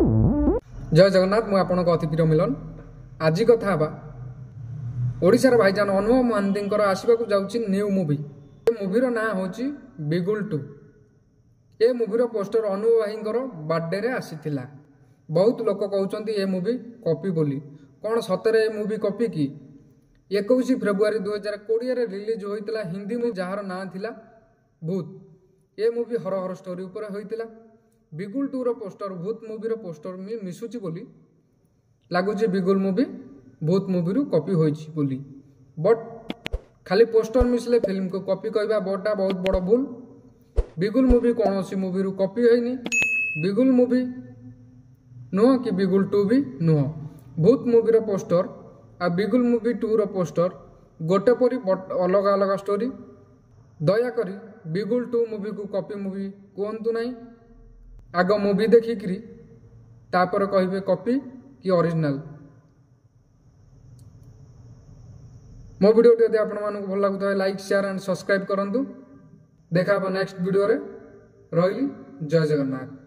जय जगन्नाथ मु आपन अतिथि मिलन आज कथा हवा ओडिशार भाईजान अनुभव महांती आसवा जाऊँगी न्यू मूवी मूवीर ना हूँ बिगुल 2। ये मूवीर पोस्टर अनुभव भाईर बर्थडे रे आसीथिला। बहुत लोक कहते ये मूवी कॉपी बोली कौन सतरे ये मूवी कॉपी कि 21 फेब्रुआरी 2020 रिलीज होता हिंदी मूवी जार ना थिला भूत। ये मूवी हर हर स्टोरी उपर होता। बिगुल 2 रो पोस्टर भूत मूवी रो पोस्टर मिशुची बोली लगुच बिगुल मूवी भूत मूवी रू कॉपी होइछि बोली। बट खाली पोस्टर मिसले फिल्म को कॉपी कहवा बड़ा बहुत बड़ भूल। बिगुल मूवी कौन सी मूवी रू कॉपी होइनी। बिगुल मूवी नुह कि बिगुल 2 भी नुह। भूत मूवी रो पोस्टर आ बिगुल मूवी 2 रो पोस्टर गोटे परी अलग अलग स्टोरी। दयाकरी बिगुल 2 मूवी को कॉपी मूवी कहतु ना। आग मूवी देखिकी तापर कहे कॉपी कि ओरिजिनल। मो वीडियो यदि आपण मानक भल लगुता है लाइक शेयर एंड सब्सक्राइब करंतु। देखा नेक्स्ट वीडियो रे। रही जय जगन्नाथ।